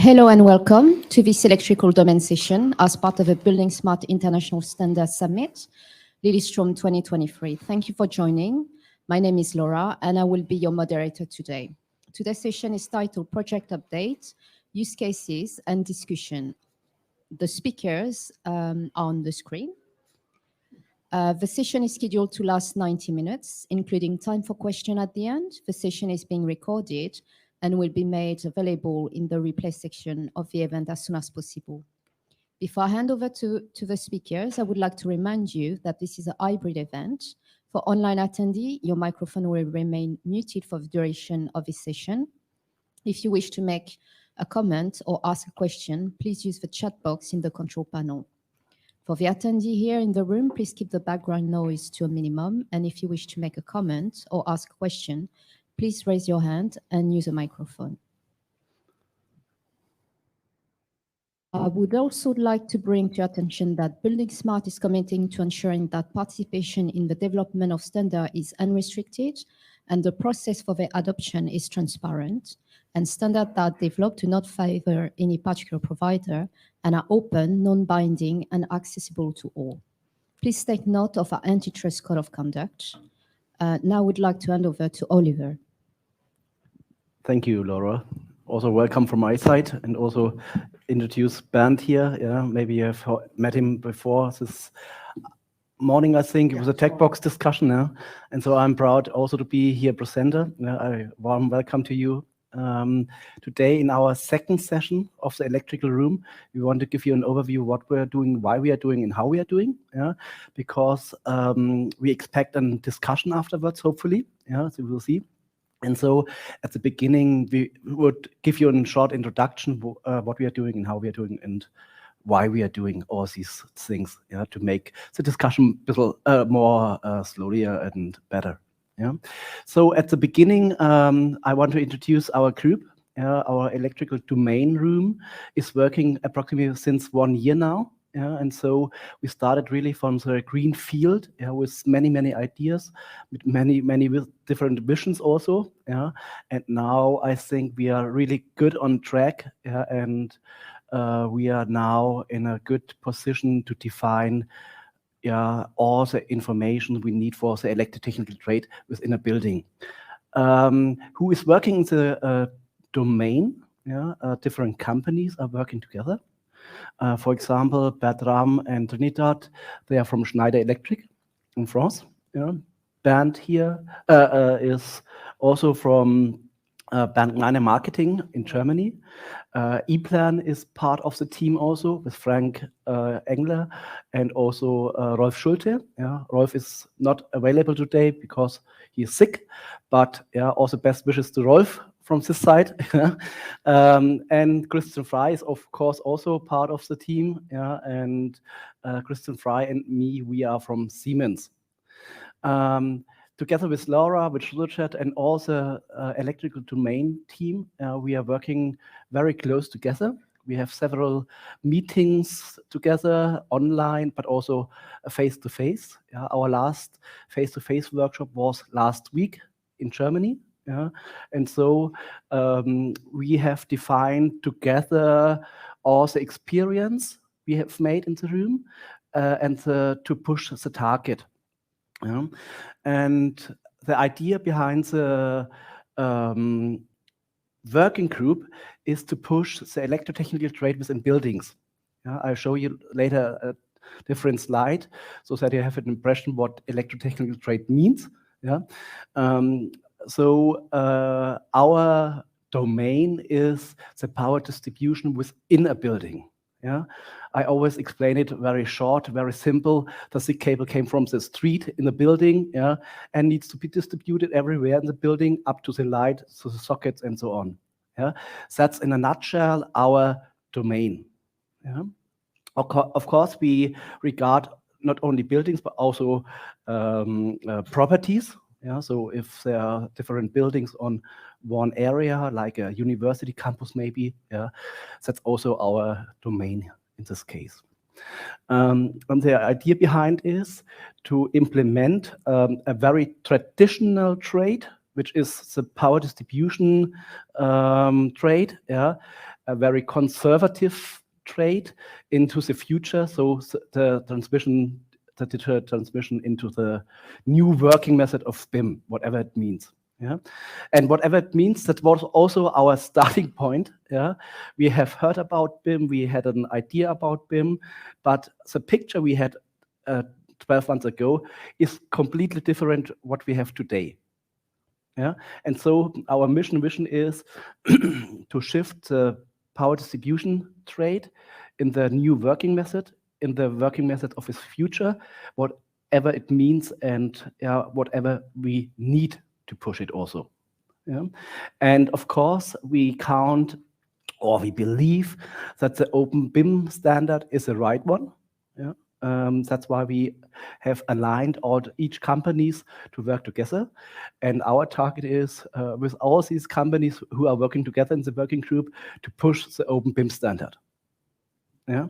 Hello and welcome to this electrical domain session as part of the buildingSMART International Standard Summit, Lillestrøm 2023. Thank you for joining. My name is Laura and I will be your moderator today. Today's session is titled Project Update, Use Cases and Discussion. The speakers are on the screen. The session is scheduled to last 90 minutes, including time for question at the end. The session is being recorded and will be made available in the replay section of the event as soon as possible. Before I hand over to the speakers, I would like to remind you that this is a hybrid event. For online attendee, your microphone will remain muted for the duration of this session. If you wish to make a comment or ask a question, please use the chat box in the control panel. For the attendee here in the room, please keep the background noise to a minimum. And if you wish to make a comment or ask a question, please raise your hand and use a microphone. I would also like to bring to your attention that buildingSMART is committing to ensuring that participation in the development of standards is unrestricted and the process for their adoption is transparent, and standards that are developed do not favor any particular provider and are open, non-binding, and accessible to all. Please take note of our antitrust code of conduct. Now I would like to hand over to Oliver. Thank you, Laura. Also welcome from my side, and also introduce Bernd here. Yeah, maybe you have met him before this morning, I think. It was a tech box discussion. Yeah? And so I'm proud also to be here presenter. I warm welcome to you. Today in our second session of the electrical room, we want to give you an overview of what we're doing, why we are doing, and how we are doing. Yeah? Because we expect a discussion afterwards, hopefully. Yeah, so we'll see. And so at the beginning, we would give you a short introduction what we are doing and how we are doing and why we are doing all these things, yeah, to make the discussion a little more slowly and better. Yeah. So at the beginning, I want to introduce our group. Our electrical domain room is working approximately since 1 year now. Yeah, and so we started really from the green field, with many ideas, with many different visions also. Yeah, and now I think we are really good on track, and we are now in a good position to define all the information we need for the electrotechnical trade within a building. Who is working in the domain? Yeah, different companies are working together. For example, Bernd and Trinidad, they are from Schneider Electric in France. Yeah. Bernd here is also from Gmeiner Marketing in Germany. ePlan is part of the team also with Frank Engler and also Rolf Schulte. Yeah. Rolf is not available today because he is sick, but yeah, also best wishes to Rolf from this side. And Christian Fry is of course also part of the team. Yeah, and Christian Fry and me, we are from Siemens. Together with Laura, with Richard, and all the electrical domain team, we are working very close together. We have several meetings together online, but also face-to-face. Our last face-to-face workshop was last week in Germany. Yeah, and so we have defined together all the experience we have made in the room and to push the target. Yeah. And the idea behind the working group is to push the electrotechnical trade within buildings. Yeah, I'll show you later a different slide so that you have an impression what electrotechnical trade means. Yeah. So our domain is the power distribution within a building. Yeah, I always explain it very short, very simple. The sick cable came from the street in the building, yeah, and needs to be distributed everywhere in the building, up to the light, to the sockets, and so on. Yeah, that's in a nutshell our domain. Yeah, of course we regard not only buildings but also properties. Yeah, so if there are different buildings on one area, like a university campus maybe, yeah, that's also our domain in this case. And the idea behind is to implement a very traditional trade, which is the power distribution trade, yeah, a very conservative trade into the future. So the digital transmission into the new working method of BIM, whatever it means. Yeah, and whatever it means, that was also our starting point. Yeah, we have heard about BIM, we had an idea about BIM, but the picture we had 12 months ago is completely different what we have today. Yeah, and so our vision is to shift the power distribution trade in the new working method, in the working method of its future, whatever it means, and whatever we need to push it also. Yeah, and of course we count, or we believe that the open BIM standard is the right one. Yeah. That's why we have aligned each companies to work together. And our target is, with all these companies who are working together in the working group, to push the open BIM standard. Yeah,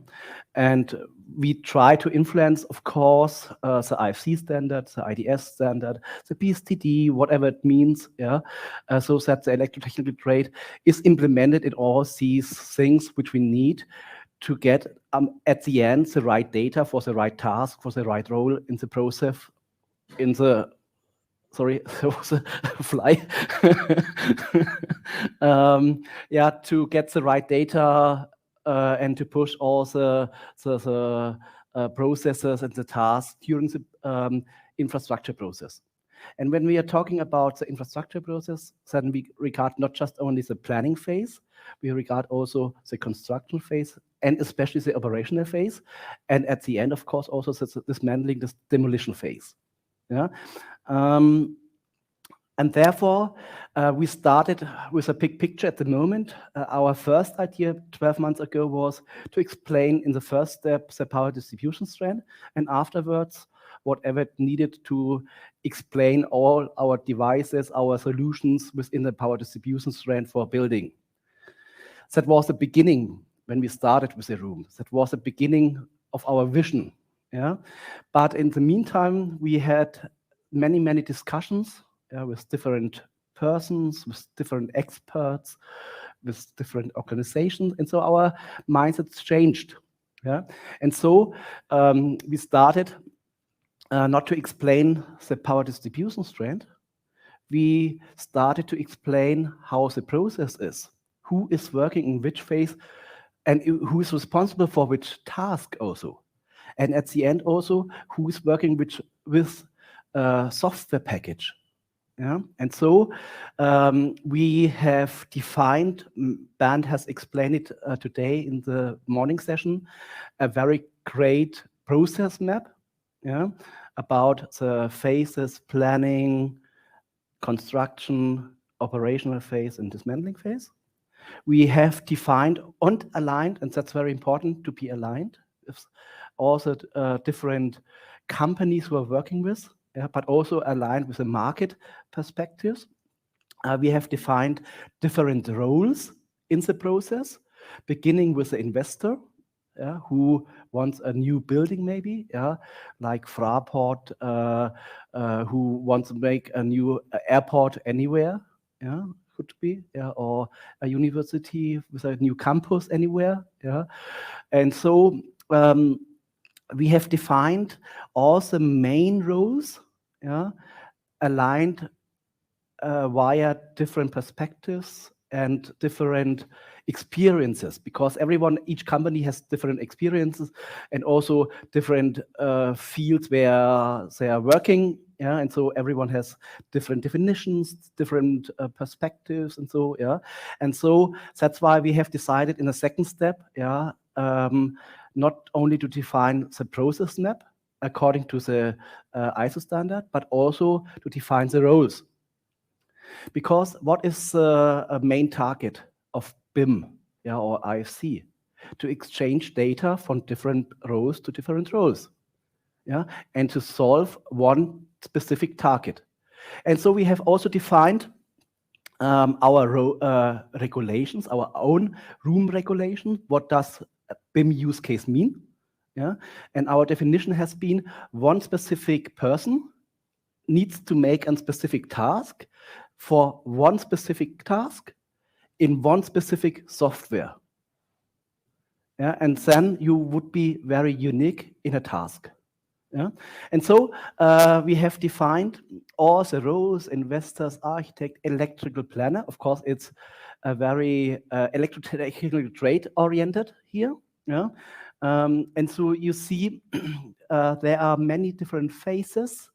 and we try to influence, of course, the IFC standard, the IDS standard, the BSTD, whatever it means, yeah, so that the electrotechnical trade is implemented in all these things which we need to get at the end the right data for the right task, for the right role in the process, in the sorry, there was a fly. Yeah, to get the right data and to push all the processes and the tasks during the infrastructure process. And when we are talking about the infrastructure process, then we regard not just only the planning phase, we regard also the construction phase and especially the operational phase. And at the end, of course, also the dismantling, the demolition phase. Yeah. And therefore, we started with a big picture at the moment. Our first idea 12 months ago was to explain in the first step the power distribution strand, and afterwards, whatever it needed to explain all our devices, our solutions within the power distribution strand for building. That was the beginning when we started with the room. That was the beginning of our vision. Yeah? But in the meantime, we had many, many discussions with different persons, with different experts, with different organizations. And so our mindsets changed. Yeah? And so we started not to explain the power distribution strand. We started to explain how the process is, who is working in which phase, and who is responsible for which task also. And at the end also, who is working with software package. Yeah? And so we have defined, Bernd has explained it today in the morning session, a very great process map, yeah, about the phases, planning, construction, operational phase, and dismantling phase. We have defined and aligned, and that's very important to be aligned with also different companies who are working with, but also aligned with the market perspectives. We have defined different roles in the process, beginning with the investor, who wants a new building maybe, like Fraport, who wants to make a new airport anywhere, could be, or a university with a new campus anywhere. And so we have defined all the main roles, aligned via different perspectives and different experiences, because each company has different experiences and also different fields where they are working. And so everyone has different definitions, different perspectives, and so and so that's why we have decided in a second step, not only to define the process map according to the ISO standard, but also to define the roles. Because what is a main target of BIM or IFC? To exchange data from different roles to different roles, and to solve one specific target. And so we have also defined our regulations, our own room regulation. What does a BIM use case mean? And our definition has been one specific person needs to make a specific task for one specific task in one specific software. Yeah? And then you would be very unique in a task. Yeah? And so we have defined all the roles: investors, architect, electrical planner. Of course, it's a very electrotechnical trade oriented here. Yeah? And so you see there are many different phases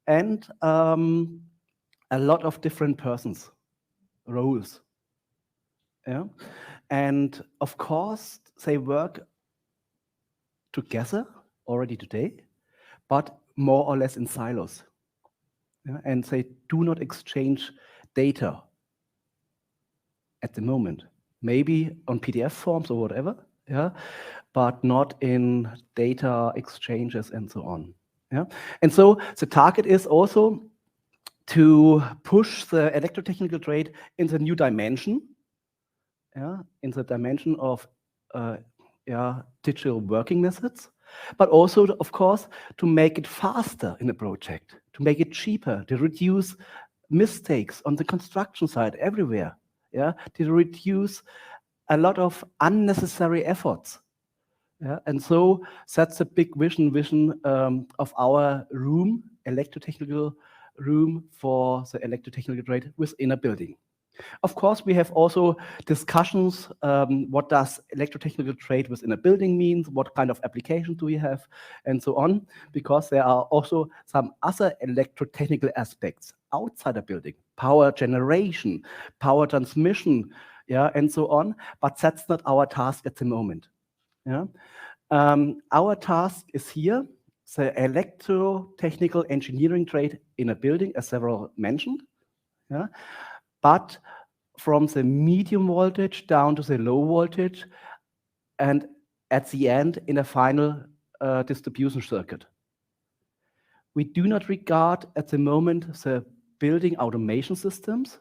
and a lot of different persons, roles. Yeah? And of course, they work together already today, but more or less in silos. Yeah? And they do not exchange data at the moment. Maybe on PDF forms or whatever, yeah, but not in data exchanges and so on. Yeah? And so the target is also to push the electrotechnical trade in the new dimension, yeah, in the dimension of digital working methods, but also, of course, to make it faster in a project, to make it cheaper, to reduce mistakes on the construction side everywhere, yeah, to reduce a lot of unnecessary efforts. Yeah, and so that's a big vision of our room, electrotechnical room for the electrotechnical trade within a building. Of course, we have also discussions, what does electrotechnical trade within a building means, what kind of application do we have, and so on, because there are also some other electrotechnical aspects outside a building, power generation, power transmission, yeah, and so on, but that's not our task at the moment. Yeah? Our task is here, the electrotechnical engineering trade in a building, as several mentioned, yeah? But from the medium voltage down to the low voltage, and at the end in a final distribution circuit. We do not regard at the moment the building automation systems.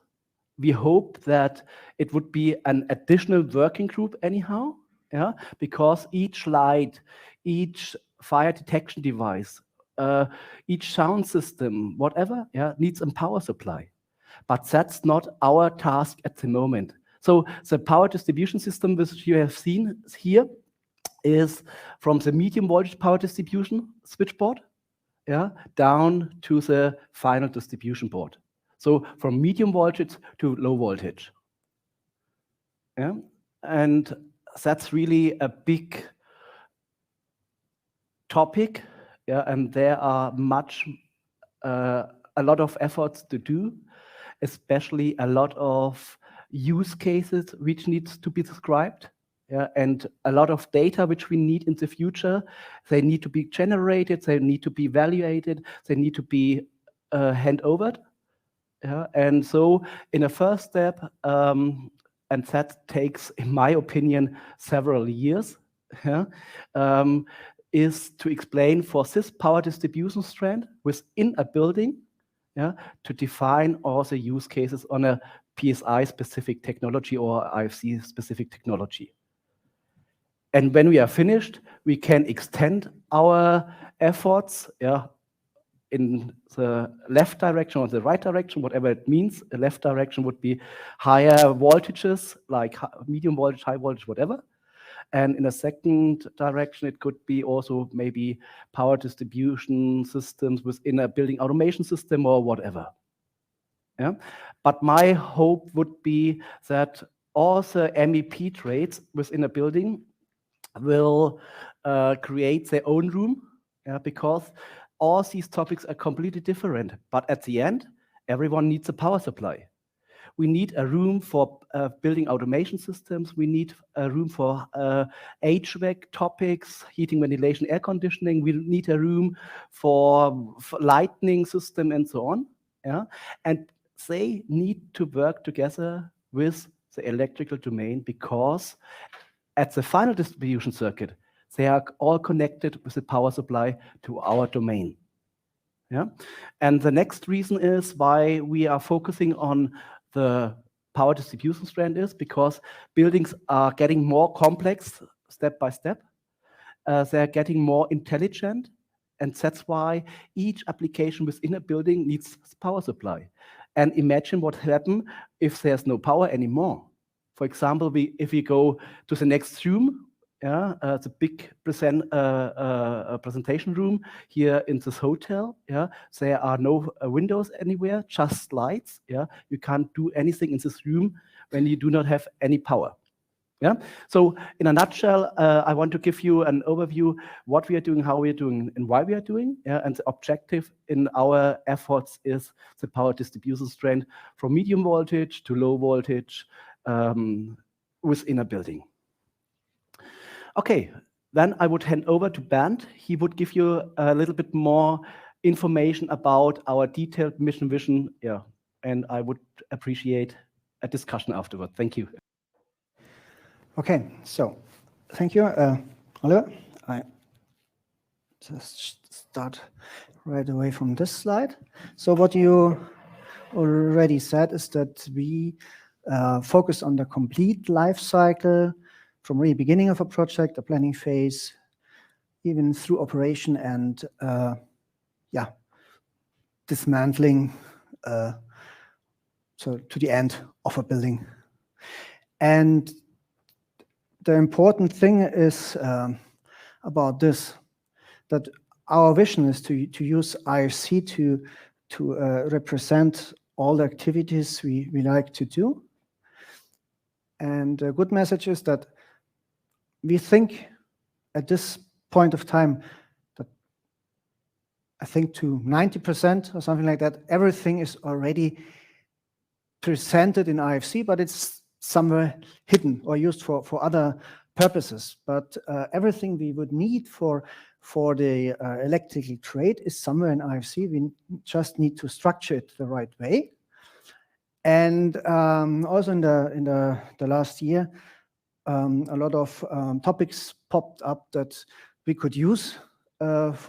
We hope that it would be an additional working group anyhow, yeah, because each light, each fire detection device, each sound system, whatever, yeah, needs a power supply. But that's not our task at the moment. So the power distribution system, which you have seen here, is from the medium voltage power distribution switchboard, yeah, down to the final distribution board. So from medium voltage to low voltage. Yeah? And that's really a big topic, yeah, and there are a lot of efforts to do, especially a lot of use cases which needs to be described, yeah, and a lot of data which we need in the future. They need to be generated, they need to be evaluated, they need to be hand-overed. Yeah? And so in a first step, and that takes, in my opinion, several years, yeah, is to explain for this power distribution strand within a building, yeah, to define all the use cases on a PSI-specific technology or IFC-specific technology. And when we are finished, we can extend our efforts, yeah, in the left direction or the right direction, whatever it means. The left direction would be higher voltages, like medium voltage, high voltage, whatever. And in the second direction, it could be also maybe power distribution systems within a building automation system or whatever. Yeah? But my hope would be that all the MEP trades within a building will create their own room, yeah, because all these topics are completely different. But at the end, everyone needs a power supply. We need a room for building automation systems. We need a room for HVAC topics, heating, ventilation, air conditioning. We need a room for lighting system and so on. Yeah? And they need to work together with the electrical domain, because at the final distribution circuit, they are all connected with the power supply to our domain. Yeah? And the next reason is why we are focusing on the power distribution strand is because buildings are getting more complex step by step. They're getting more intelligent, and that's why each application within a building needs power supply. And imagine what happens if there's no power anymore. For example, if we go to the next room, Yeah, it's a big presentation room here in this hotel. Yeah, there are no windows anywhere, just lights. Yeah, you can't do anything in this room when you do not have any power. Yeah. So in a nutshell, I want to give you an overview what we are doing, how we are doing, and why we are doing. Yeah. And the objective in our efforts is the power distribution strength from medium voltage to low voltage within a building. Okay, then I would hand over to Bernd. He would give you a little bit more information about our detailed mission vision. Yeah, and I would appreciate a discussion afterward. Thank you. Okay, so thank you, Oliver. I just start right away from this slide. So what you already said is that we focus on the complete life cycle from the beginning of a project, the planning phase, even through operation and dismantling, so to the end of a building. And the important thing is about this, that our vision is to use IFC to represent all the activities we like to do. And a good message is that we think at this point of time that I think to 90% or something like that, everything is already presented in IFC, but it's somewhere hidden or used for other purposes. But everything we would need for the electrical trade is somewhere in IFC. We just need to structure it the right way. And also in the last year, a lot of topics popped up that we could use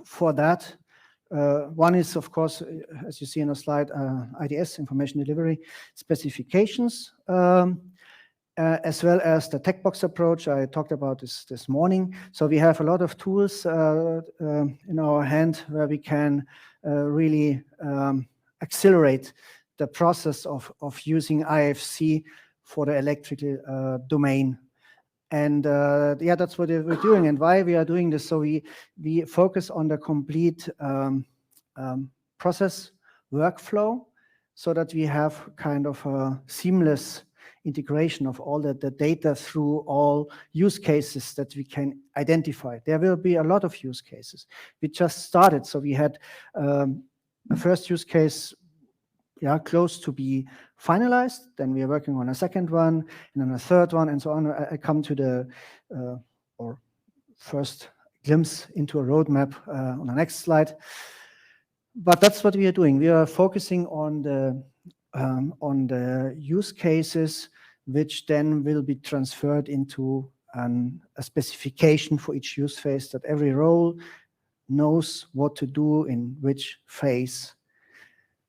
for that. One is, of course, as you see in the slide, IDS, information delivery specifications, as well as the tech box approach I talked about this morning. So we have a lot of tools in our hand where we can really accelerate the process of using IFC for the electrical domain. And that's what we're doing and why we are doing this. So we focus on the complete process workflow so that we have kind of a seamless integration of all the data through all use cases that we can identify. There will be a lot of use cases. We just started, so we had a first use case close to be finalized. Then we are working on a second one, and then a third one, and so on. I come to the or first glimpse into a roadmap on the next slide. But that's what we are doing. We are focusing on the use cases, which then will be transferred into a specification for each use phase, that every role knows what to do in which phase,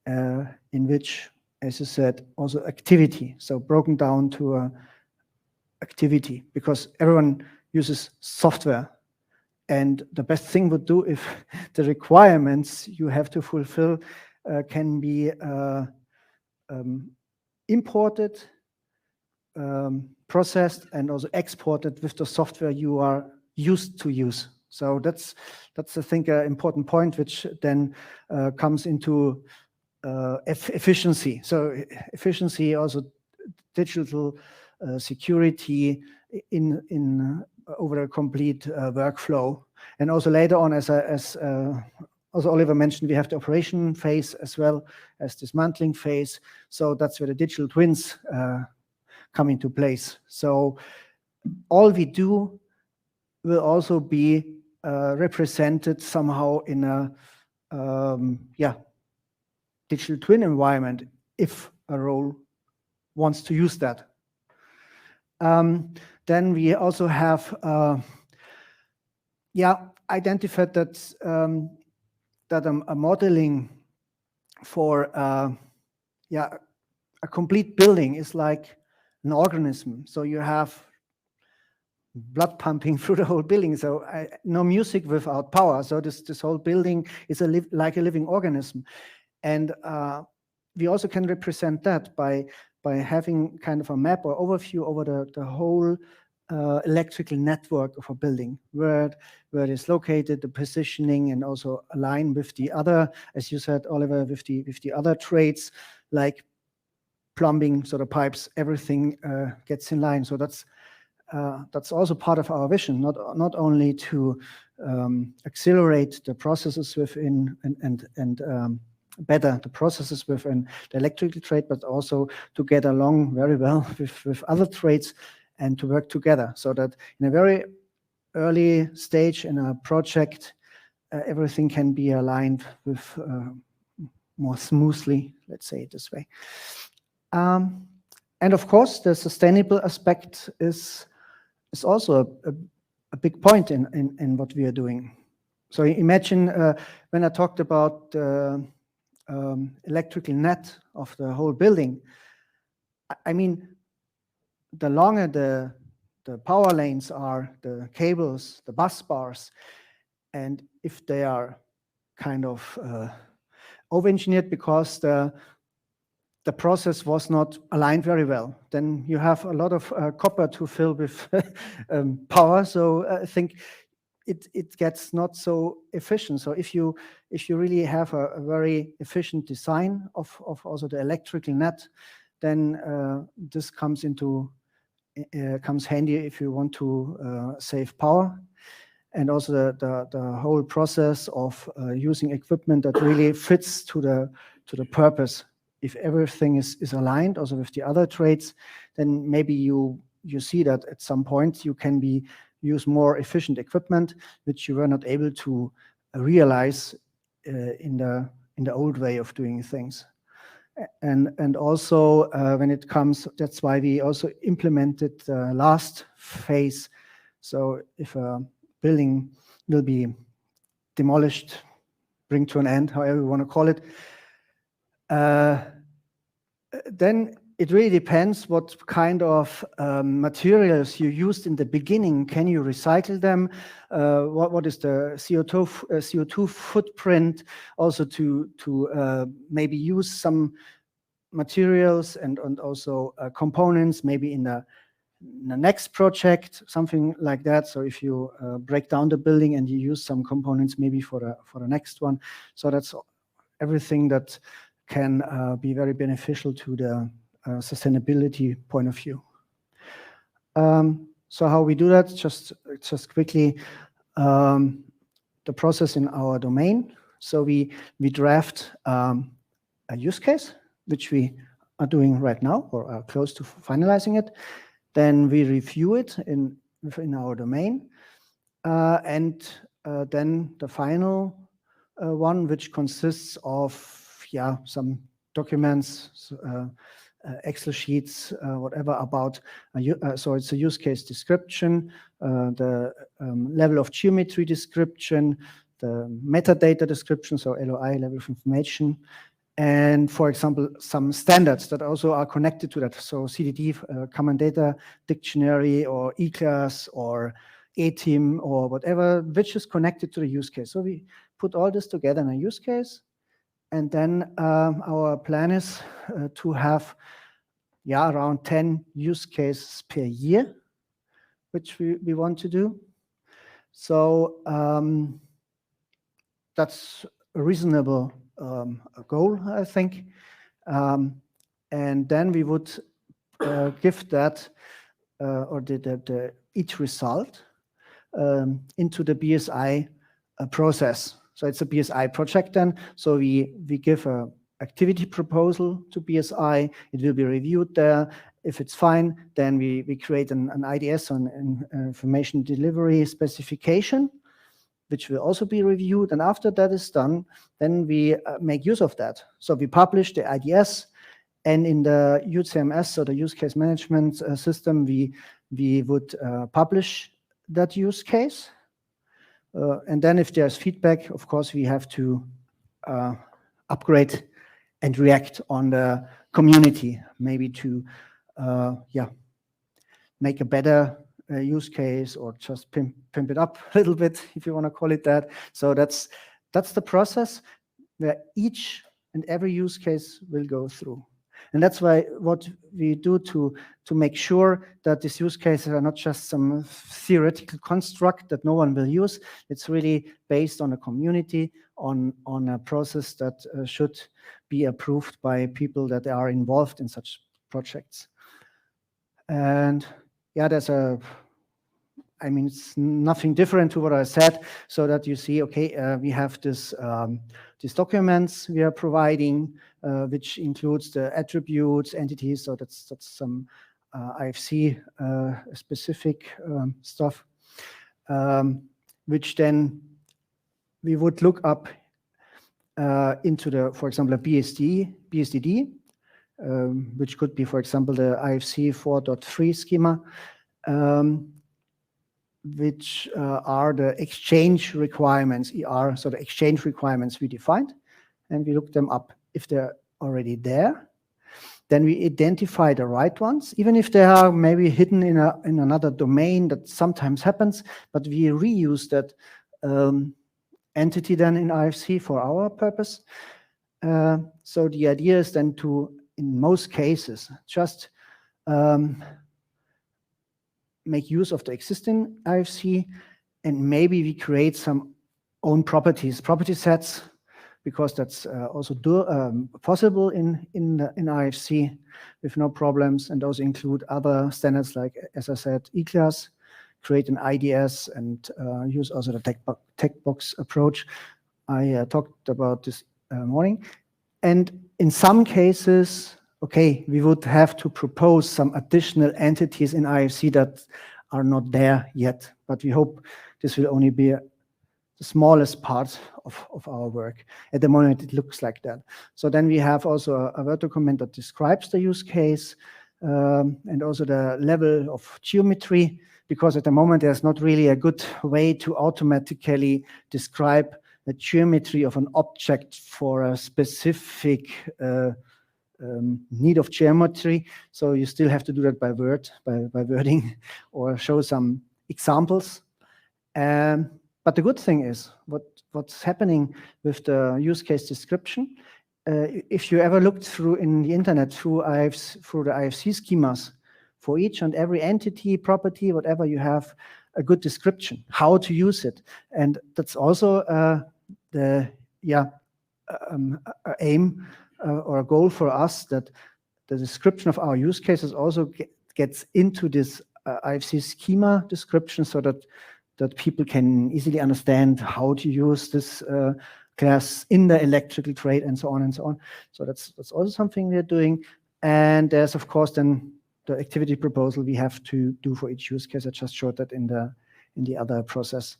in which, as you said, also activity. So broken down to a activity, because everyone uses software. And the best thing would do if the requirements you have to fulfill can be imported, processed, and also exported with the software you are used to use. So that's I think an important point, which then comes into efficiency. So efficiency, also digital security in over a complete workflow. And also later on, as also Oliver mentioned, we have the operation phase as well as dismantling phase. So that's where the digital twins come into place. So all we do will also be represented somehow in a digital twin environment if a role wants to use that. Then we also have identified that a modeling for a complete building is like an organism. So you have blood pumping through the whole building. So no music without power. So this whole building is like a living organism. And we also can represent that by having kind of a map or overview over the whole electrical network of a building, where it is located, the positioning, and also align with the other, as you said, Oliver, with the other trades like plumbing, so the pipes, everything gets in line. So that's also part of our vision, not only to accelerate the processes within and better the processes within the electrical trade, but also to get along very well with other trades and to work together, so that in a very early stage in a project, everything can be aligned with more smoothly, let's say it this way. And of course, the sustainable aspect is also a big point in what we are doing. So imagine when I talked about the electrical net of the whole building, I mean, the longer the power lanes are, the cables, the bus bars, and if they are kind of over-engineered because the process was not aligned very well, then you have a lot of copper to fill with power. So I think it gets not so efficient. So if you really have a very efficient design of also the electrical net, then this comes handy if you want to save power. And also the whole process of using equipment that really fits to the purpose. If everything is aligned also with the other trades, then maybe you see that at some point you can use more efficient equipment, which you were not able to realize in the old way of doing things. And also when it comes, that's why we also implemented the last phase. So if a building will be demolished, bring to an end, however you want to call it, then it really depends what kind of materials you used in the beginning. Can you recycle them? What is the CO2 footprint? Also to maybe use some materials and also components maybe in the next project, something like that. So if you break down the building and you use some components maybe for the next one. So that's everything that can be very beneficial to the sustainability point of view. So how we do that, just quickly, the process in our domain. So we draft a use case, which we are doing right now or are close to finalizing it. Then we review it within our domain. And then the final one, which consists of some documents, Excel sheets, whatever about, so it's a use case description, the level of geometry description, the metadata description, so LOI, level of information, and for example, some standards that also are connected to that. So CDD, Common Data Dictionary, or eClass, or ATIM, or whatever, which is connected to the use case. So we put all this together in a use case. And then our plan is to have around 10 use cases per year, which we want to do. So that's a reasonable goal, I think. And then we would give that or each result into the BSI process. So it's a BSI project then. So we give a activity proposal to BSI. It will be reviewed there. If it's fine, then we create an IDS, an information delivery specification, which will also be reviewed. And after that is done, then we make use of that. So we publish the IDS, and in the UCMS, so the use case management system, we would publish that use case. And then if there's feedback, of course, we have to upgrade and react on the community, maybe to make a better use case, or just pimp it up a little bit, if you want to call it that. So that's the process where each and every use case will go through. And that's why what we do to make sure that these use cases are not just some theoretical construct that no one will use. It's really based on a community, on a process that should be approved by people that are involved in such projects. And yeah, I mean, it's nothing different to what I said, so that you see, okay, we have this, these documents we are providing, which includes the attributes, entities, so that's some IFC specific stuff, which then we would look up into the, for example, a BSDD, which could be, for example, the IFC 4.3 schema, which are the exchange requirements, ER, so the exchange requirements we defined, and we look them up. If they're already there, then we identify the right ones, even if they are maybe hidden in another domain. That sometimes happens, but we reuse that entity then in IFC for our purpose. So the idea is then to, in most cases, just make use of the existing IFC, and maybe we create some own property sets, because that's also possible in IFC with no problems. And those include other standards like, as I said, eClass, create an IDS, and use also the tech box approach I talked about this morning. And in some cases, okay, we would have to propose some additional entities in IFC that are not there yet, but we hope this will only be the smallest part of our work. At the moment, it looks like that. So then we have also a Word document that describes the use case, and also the level of geometry, because at the moment, there's not really a good way to automatically describe the geometry of an object for a specific need of geometry. So you still have to do that by wording, or show some examples. But the good thing is what's happening with the use case description. If you ever looked through in the internet through the IFC schemas, for each and every entity, property, whatever, you have a good description, how to use it. And that's also the aim or a goal for us, that the description of our use cases also gets into this IFC schema description, so that people can easily understand how to use this class in the electrical trade, and so on and so on. So that's also something we're doing. And there's, of course, then the activity proposal we have to do for each use case. I just showed that in the other process.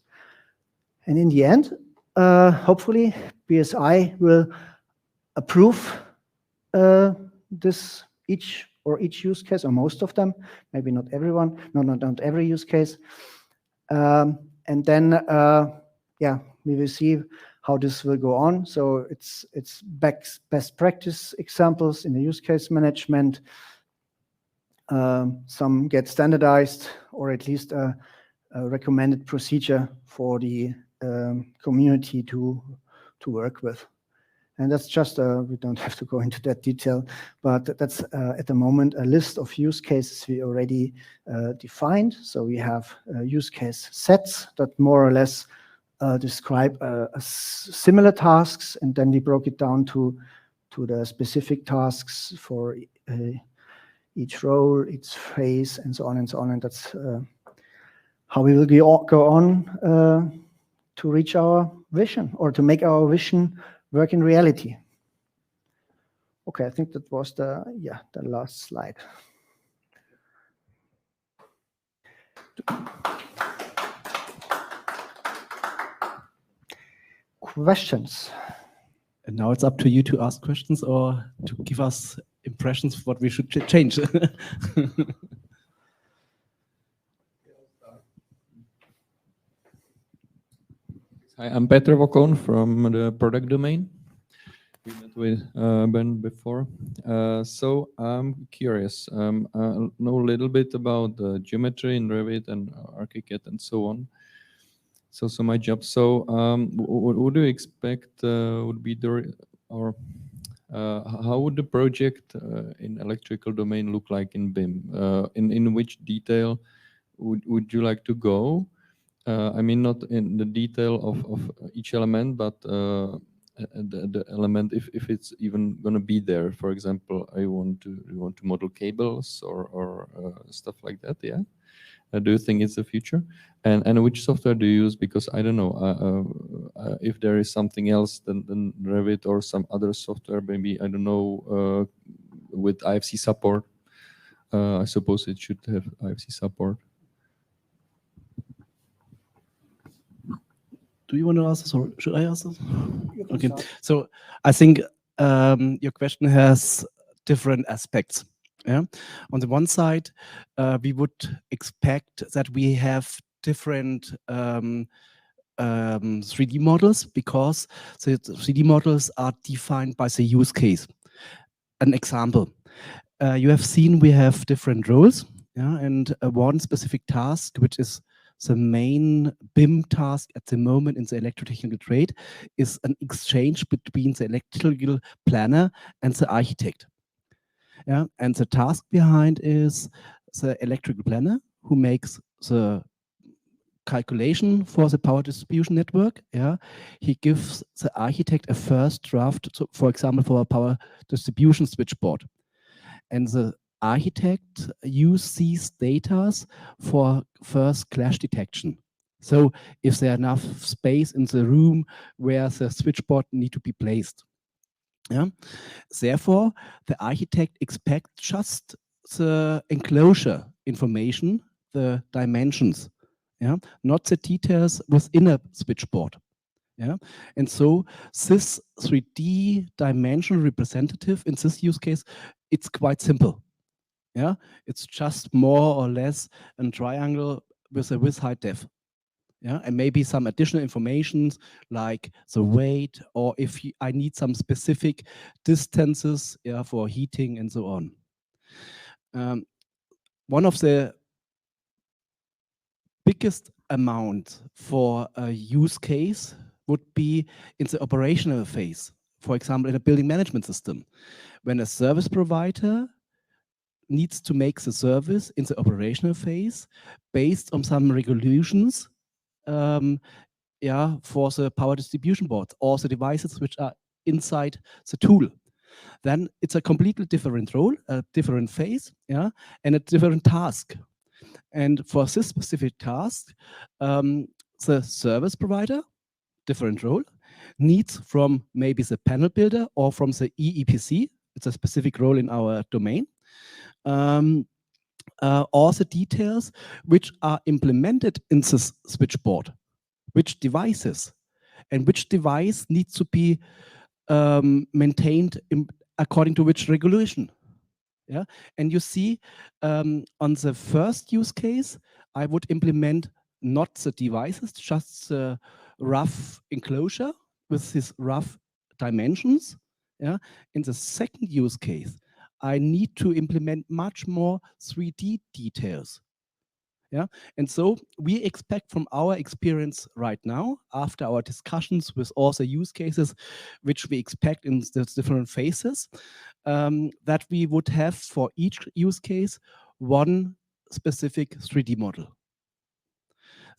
And in the end, hopefully, BSI will approve each use case, or most of them, maybe not everyone, not every use case. And then, we will see how this will go on. So it's best practice examples in the use case management. Some get standardized, or at least a recommended procedure for the community to work with. And that's just, we don't have to go into that detail, but that's at the moment a list of use cases we already defined. So we have use case sets that more or less describe similar tasks, and then we broke it down to the specific tasks for each role, each phase, and so on and so on. And that's how we will go on to reach our vision, or to make our vision work in reality. Okay, I think that was the last slide. Questions? And now it's up to you to ask questions, or to give us impressions of what we should change. Hi, I'm Petr Vokon from the product domain. We met with Bernd before. So I'm curious. I know a little bit about the geometry in Revit and ArchiCAD and so on. So my job. So what do you expect would be How would the project in electrical domain look like in BIM? In which detail would you like to go? I mean, not in the detail of each element, but the element, if it's even going to be there. For example, you want to model cables or stuff like that. Yeah. Do you think it's the future? And which software do you use? Because I don't know if there is something else than Revit or some other software. Maybe I don't know with IFC support. I suppose it should have IFC support. Do you want to ask this or should I ask this? Okay, so I think your question has different aspects. Yeah, on the one side, we would expect that we have different 3D models because the 3D models are defined by the use case. An example, you have seen we have different roles, yeah, and one specific task, which is the main BIM task at the moment in the electrotechnical trade, is an exchange between the electrical planner and the architect. Yeah, and the task behind is the electrical planner who makes the calculation for the power distribution network. Yeah, he gives the architect a first draft, so for example, for a power distribution switchboard, and the architect use these data for first clash detection. So if there enough space in the room where the switchboard need to be placed. Yeah. Therefore, the architect expects just the enclosure information, the dimensions, yeah, not the details within a switchboard. Yeah, and so this 3D dimensional representative in this use case, it's quite simple. Yeah, it's just more or less a triangle with a width height depth. Yeah, and maybe some additional information like the weight, or if I need some specific distances, yeah, for heating and so on. One of the biggest amount for a use case would be in the operational phase. For example, in a building management system, when a service provider needs to make the service in the operational phase based on some regulations, yeah, for the power distribution board or the devices which are inside the tool, then it's a completely different role, a different phase, yeah, and a different task. And for this specific task, the service provider, different role, needs from maybe the panel builder or from the EEPC, it's a specific role in our domain, all the details which are implemented in this switchboard, which devices, and which device needs to be maintained according to which regulation. Yeah, and you see on the first use case, I would implement not the devices, just the rough enclosure with these rough dimensions. Yeah, in the second use case, I need to implement much more 3D details. Yeah, and so we expect from our experience right now, after our discussions with all the use cases, which we expect in the different phases, that we would have for each use case one specific 3D model.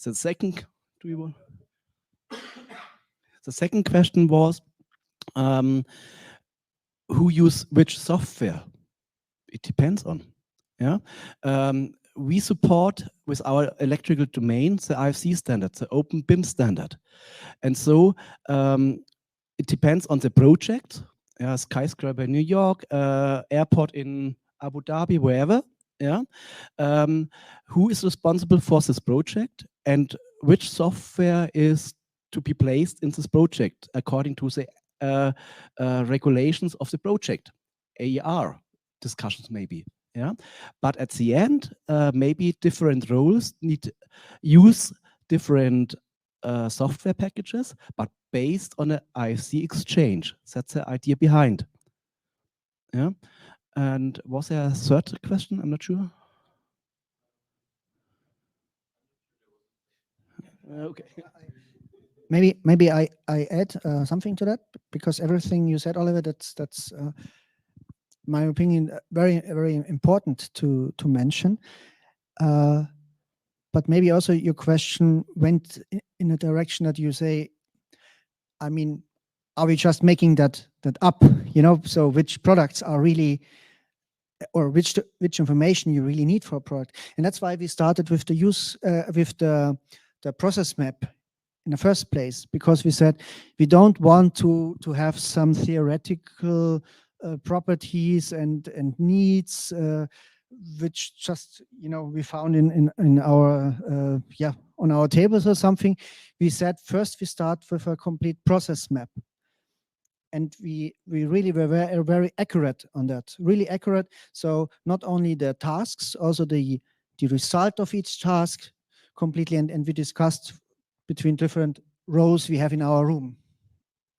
The second, the second question was who use which software? It depends on. Yeah. We support with our electrical domain the IFC standard, the open BIM standard. And so it depends on the project, skyscraper in New York, airport in Abu Dhabi, wherever, yeah. Who is responsible for this project and which software is to be placed in this project according to the regulations of the project, AER discussions maybe. Yeah, but at the end, maybe different roles need use different software packages, but based on an IFC exchange. That's the idea behind. Yeah, and was there a third question? I'm not sure. Okay. maybe I add something to that, because everything you said, Oliver, that's my opinion, very important to mention. But maybe also your question went in a direction that you say, I mean, are we just making that up? You know, so which products are really, or which information you really need for a product? And that's why we started with the the process map in the first place, because we said we don't want to have some theoretical properties and needs which just, you know, we found in our on our tables or something. We said first we start with a complete process map, and we really were very accurate on that, really accurate. So not only the tasks, also the result of each task completely, and we discussed between different rows we have in our room.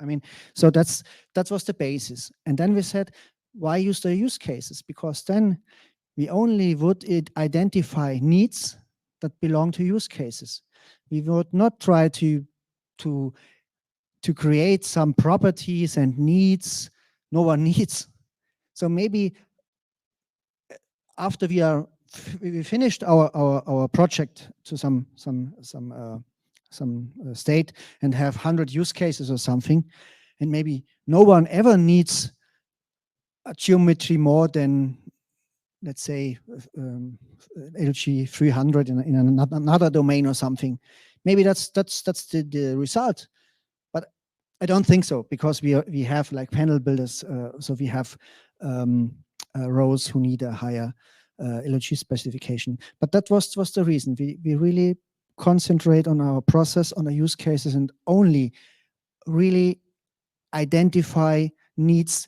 I mean, so that was the basis. And then we said, why use the use cases? Because then we only would identify needs that belong to use cases. We would not try to create some properties and needs no one needs. So maybe after we finished our project to some state and have 100 use cases or something, and maybe no one ever needs a geometry more than, let's say, LG 300 in another domain or something. Maybe that's the result. But I don't think so, because we have like panel builders, so we have rows who need a higher LG specification. But that was the reason. We really concentrate on our process, on the use cases, and only really identify needs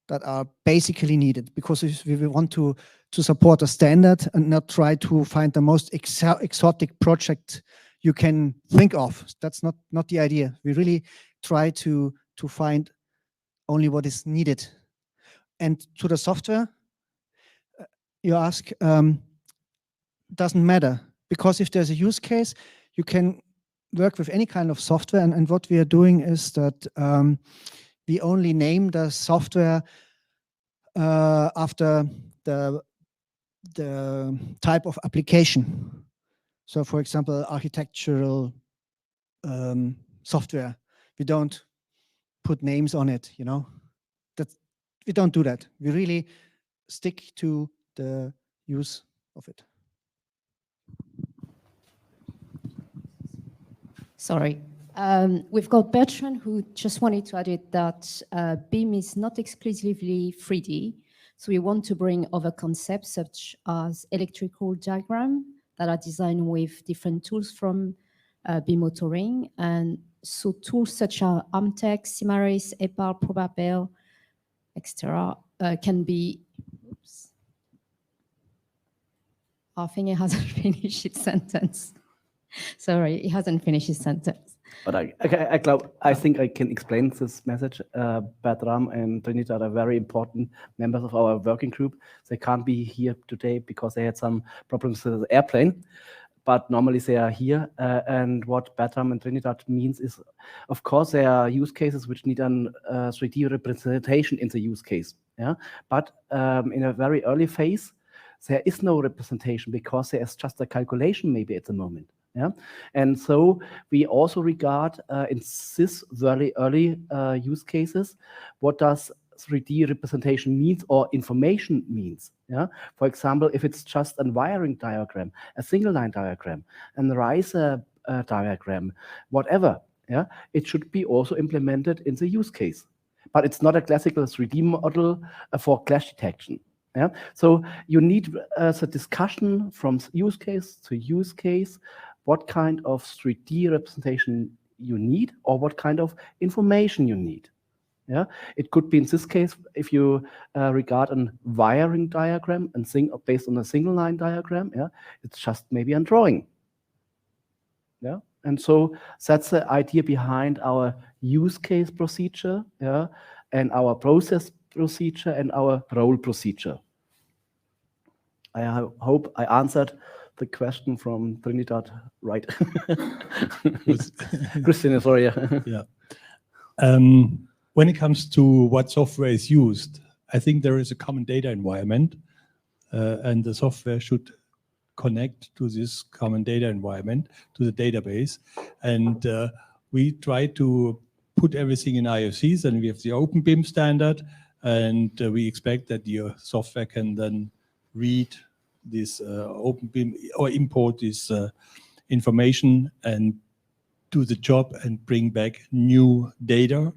that are basically needed, because we want to support a standard and not try to find the most exotic project you can think of. That's not the idea. We really try to find only what is needed. And to the software, you ask, doesn't matter, because if there's a use case, you can work with any kind of software. And what we are doing is that we only name the software after the type of application. So, for example, architectural software, we don't put names on it. You know, we don't do that. We really stick to the use of it. Sorry. We've got Bertrand, who just wanted to add it that BIM is not exclusively 3D. So we want to bring other concepts such as electrical diagram that are designed with different tools from BIM authoring. And so tools such as Amtech, Simaris, EPAL, Probabel, etc. can be, oops. I think it hasn't finished its sentence. Sorry, it hasn't finished his sentence. But I think I can explain this message. Bertram and Trinidad are very important members of our working group. They can't be here today because they had some problems with the airplane, but normally they are here. And what Bertram and Trinidad means is, of course, there are use cases which need a 3D representation in the use case. Yeah, but in a very early phase, there is no representation because there is just a calculation maybe at the moment. Yeah, and so we also regard in this very early use cases, what does 3D representation means or information means. Yeah, for example, if it's just a wiring diagram, a single line diagram, and riser diagram, whatever. Yeah, it should be also implemented in the use case, but it's not a classical 3D model for clash detection. Yeah, so you need the discussion from use case to use case. What kind of 3D representation you need, or what kind of information you need. Yeah, it could be in this case if you regard a wiring diagram and based on a single line diagram. Yeah, it's just maybe a drawing. Yeah, and so that's the idea behind our use case procedure. Yeah, and our process procedure and our role procedure. I hope I answered the question from Trinidad, right? Christian, sorry. Yeah. When it comes to what software is used, I think there is a common data environment, and the software should connect to this common data environment, to the database. And we try to put everything in IFCs, and we have the OpenBIM standard, and we expect that your software can then read this OpenBIM or import this information and do the job and bring back new data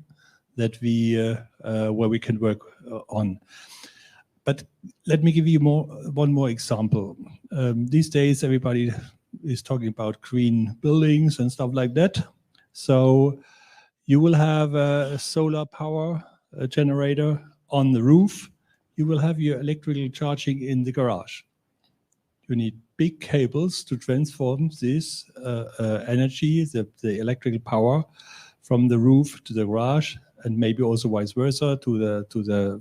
that we where we can work on. But let me give you one more example. These days, everybody is talking about green buildings and stuff like that. So you will have a solar power generator on the roof. You will have your electrical charging in the garage. You need big cables to transform this energy, the electrical power, from the roof to the garage, and maybe also vice versa to the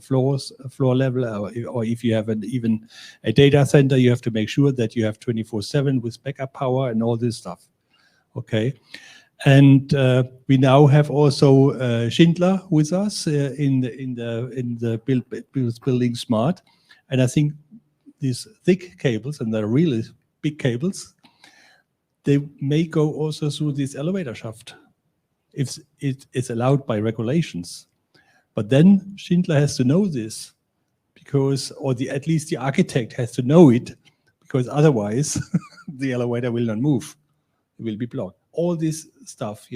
floor level. Or if you have even a data center, you have to make sure that you have 24/7 with backup power and all this stuff. Okay, and we now have also Schindler with us in the buildingSMART, and I think these thick cables, and they're really big cables, they may go also through this elevator shaft if it is allowed by regulations. But then Schindler has to know this, because, or at least the architect has to know it, because otherwise the elevator will not move. It will be blocked. All this stuff,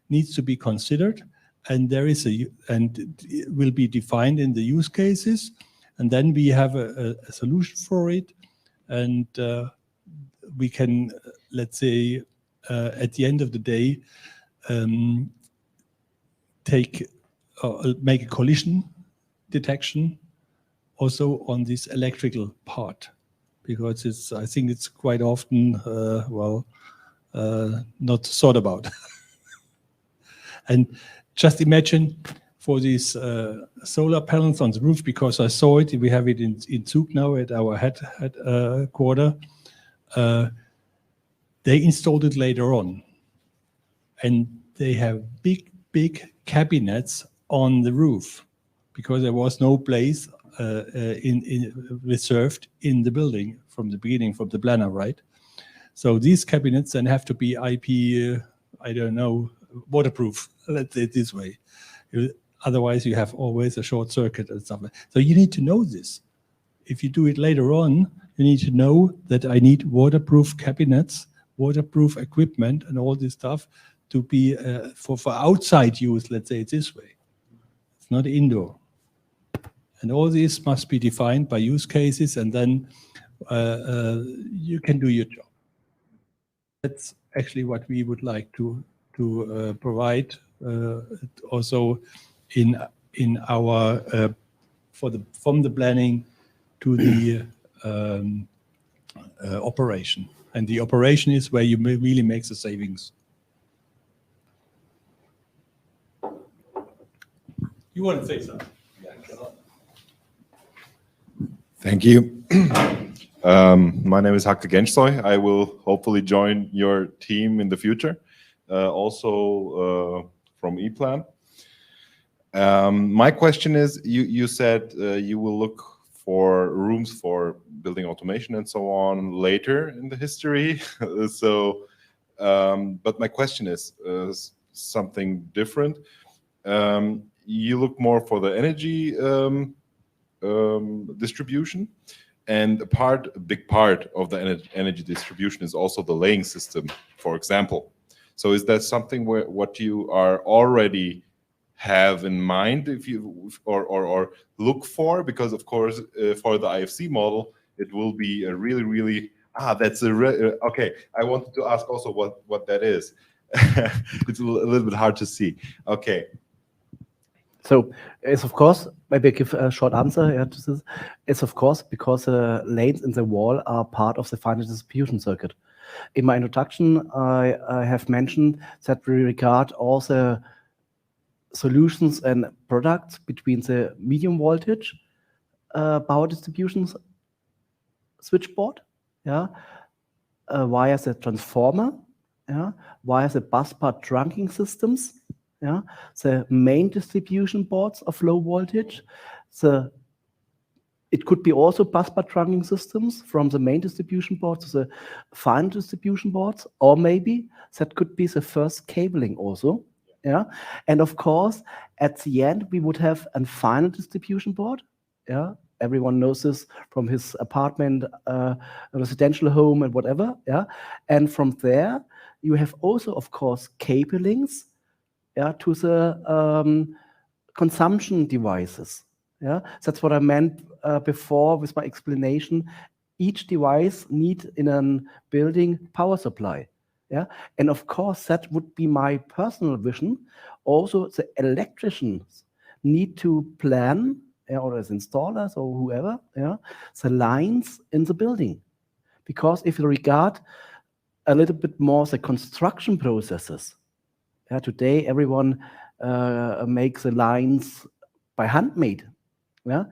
needs to be considered, and it will be defined in the use cases. And then we have a solution for it, and we can, let's say, at the end of the day, make a collision detection also on this electrical part, because I think it's quite often, not thought about. And just imagine, for these solar panels on the roof, because I saw it, we have it in Zug now at our headquarter. They installed it later on, and they have big cabinets on the roof, because there was no place reserved in the building from the beginning, from the planner, right? So these cabinets then have to be IP, waterproof, let's say it this way. Otherwise, you have always a short circuit and stuff like that. So you need to know this. If you do it later on, you need to know that I need waterproof cabinets, waterproof equipment, and all this stuff to be for outside use, let's say it this way. It's not indoor. And all this must be defined by use cases, and then you can do your job. That's actually what we would like to provide also in our from the planning to the operation. And the operation is where you really make the savings. You want to say something? Thank you. My name is Hakte Genschsoy. I will hopefully join your team in the future, also from ePlan. My question is, you said you will look for rooms for building automation and so on later in the history. But my question is something different. You look more for the energy distribution, and a big part of the energy distribution is also the laying system, for example. So is that something what you are already have in mind, if you or look for? Because of course for the IFC model it will be a really okay. I wanted to ask also what that is. It's a little bit hard to see. Okay. So it's of course, maybe I give a short answer to this. It's of course because the lanes in the wall are part of the final distribution circuit. In my introduction, I have mentioned that we regard all the solutions and products between the medium voltage power distribution switchboard, via the transformer, yeah, via the busbar trunking systems, yeah, the main distribution boards of low voltage. It could be also busbar trunking systems from the main distribution board to the final distribution boards, or maybe that could be the first cabling also. Yeah, and of course, at the end we would have a final distribution board. Yeah, everyone knows this from his apartment, residential home, and whatever. Yeah, and from there you have also, of course, cablings. Yeah, to the consumption devices. Yeah, that's what I meant before with my explanation. Each device needs in a building power supply. Yeah, and of course that would be my personal vision. Also, the electricians need to plan, or as installers or whoever, yeah, the lines in the building, because if you regard a little bit more the construction processes, yeah, today everyone makes the lines by handmade. Yeah,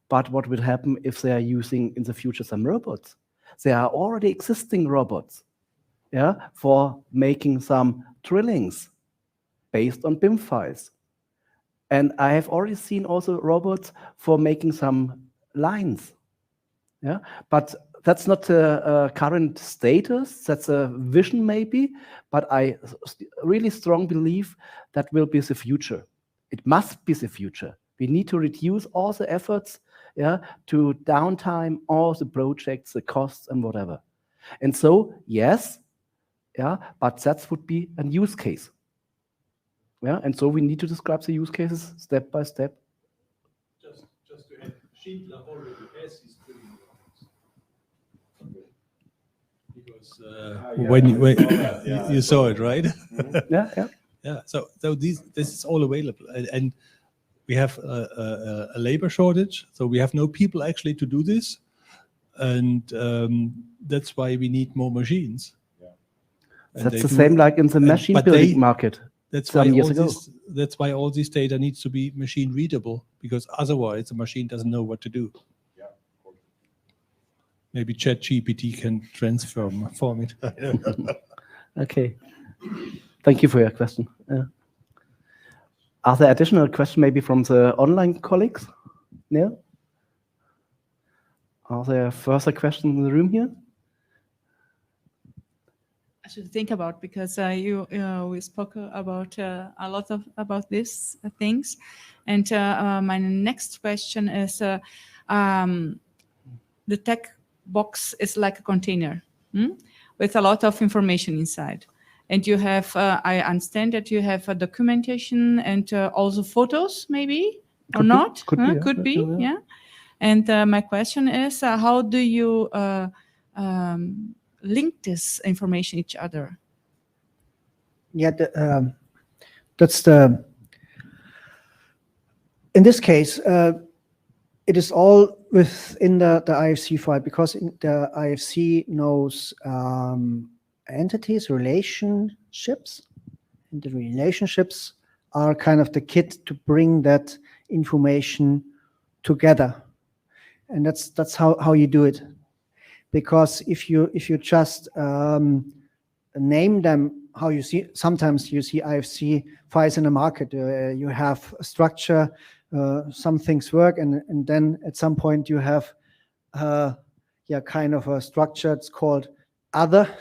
but what will happen if they are using in the future some robots? There are already existing robots, yeah, for making some drillings based on BIM files. And I have already seen also robots for making some lines. Yeah, but that's not the current status. That's a vision maybe, but I really strong believe that will be the future. It must be the future. We need to reduce all the efforts, yeah, to downtime all the projects, the costs and whatever. And so, yes, yeah, but that would be a use case. Yeah, and so we need to describe the use cases step by step. Just to add, Schindler already has his drilling robots. Because when you saw it, right? Yeah, yeah. Yeah. So this is all available, and we have a labor shortage, so we have no people actually to do this, and that's why we need more machines. Yeah. That's the same like in the machine building market. That's some why years all ago. that's why all this data needs to be machine readable, because otherwise the machine doesn't know what to do. Yeah, of course. Maybe ChatGPT can transform it. I don't know. Okay. Thank you for your question. Are there additional questions maybe from the online colleagues? No? Are there further questions in the room here? I should think about, because we spoke about a lot about these things, and my next question is the tech box is like a container with a lot of information inside, and you have I understand that you have a documentation and also photos, maybe or not? Could be, yeah. And my question is, how do you link this information each other? Yeah, that's the. In this case, it is all within the IFC file, because the IFC knows entities, relationships, and the relationships are kind of the kit to bring that information together, and that's how you do it. Because if you just name them, how you see, sometimes you see IFC files in the market. You have a structure, some things work, and then at some point you have kind of a structure. It's called other,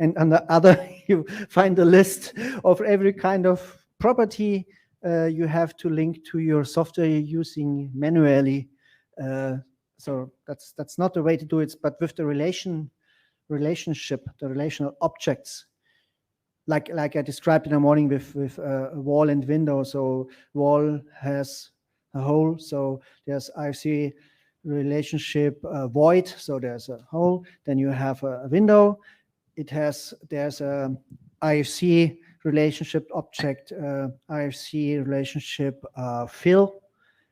and under other you find a list of every kind of property you have to link to your software you're using manually. So that's not the way to do it, but with the relationship, the relational objects, like I described in the morning with a wall and window. So wall has a hole, so there's IFC relationship void, so there's a hole. Then you have a window. There's a IFC relationship object, IFC relationship fill,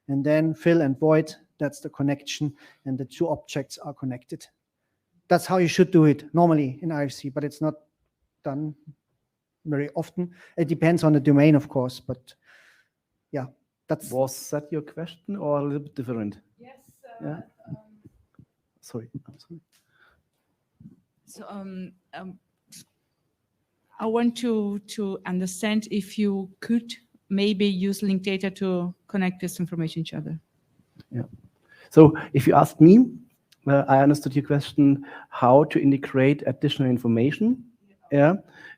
and then fill and void. That's the connection, and the two objects are connected. That's how you should do it normally in IFC, but it's not done very often. It depends on the domain, of course, but yeah, that's. Was that your question or a little bit different? Yes. Yeah. Sorry. I'm sorry. So I want to understand if you could maybe use linked data to connect this information to each other. Yeah. So if you ask me, I understood your question, how to integrate additional information, yeah,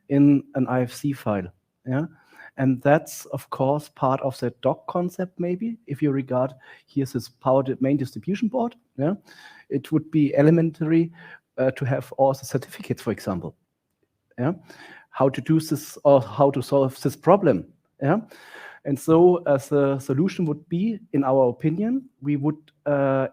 in an IFC file, yeah. And that's, of course, part of the doc concept, maybe, if you regard, here's this power main distribution board, yeah. It would be elementary to have all the certificates, for example, yeah. How to do this or how to solve this problem, yeah. And so as a solution would be, in our opinion, we would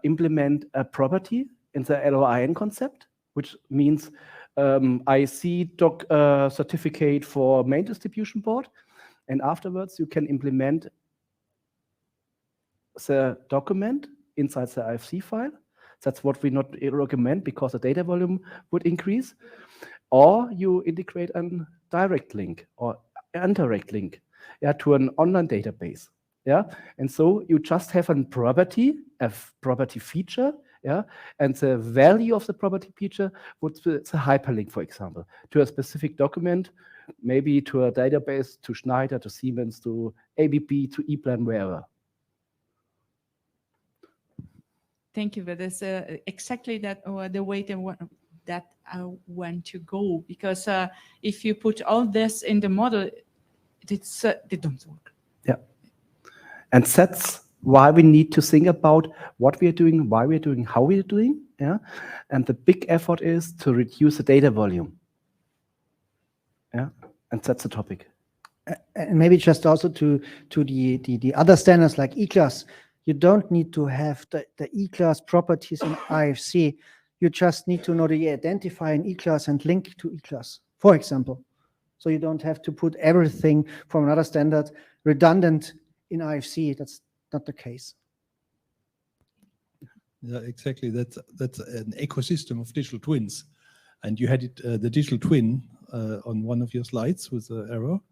implement a property in the LOIN concept, which means IC doc certificate for main distribution board. And afterwards, you can implement the document inside the IFC file. That's what we not recommend because the data volume would increase. Or you integrate a direct link or indirect link, yeah, to an online database. Yeah, and so you just have a property feature, yeah, and the value of the property feature would be the hyperlink, for example, to a specific document, maybe to a database, to Schneider, to Siemens, to ABB, to ePlan, wherever. Thank you, but that's exactly that the way that I want to go, because if you put all this in the model, they don't work. Yeah, and that's why we need to think about what we are doing, why we are doing, how we are doing. Yeah, and the big effort is to reduce the data volume. Yeah, and that's the topic. And maybe just also to the other standards like E-class, you don't need to have the E-class properties in IFC. You just need to know the identifier in E-class and link to E-class, for example. So you don't have to put everything from another standard redundant in IFC. That's not the case. Yeah, exactly. That's an ecosystem of digital twins, and you had it the digital twin on one of your slides with the arrow.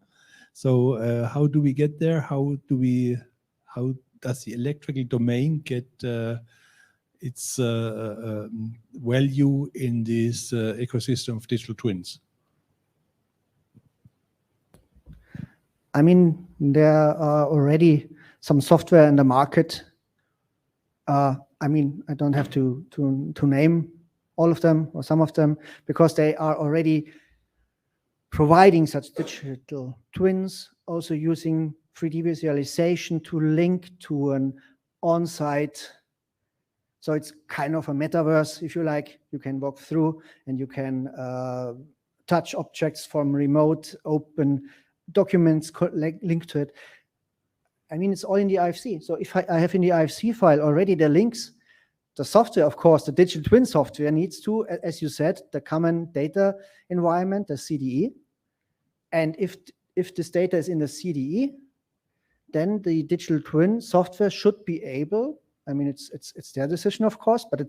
So how do we get there? How does the electrical domain get its value in this ecosystem of digital twins? I mean, there are already some software in the market. I mean, I don't have to name all of them or some of them, because they are already providing such digital twins, also using 3D visualization to link to an on-site. So it's kind of a metaverse, if you like. You can walk through and you can touch objects from remote, open documents, link to it. I mean, it's all in the IFC. So if I have in the IFC file already the links, the software, of course, the digital twin software needs to, as you said, the common data environment, the CDE. And if this data is in the CDE, then the digital twin software should be able, I mean, it's their decision, of course, but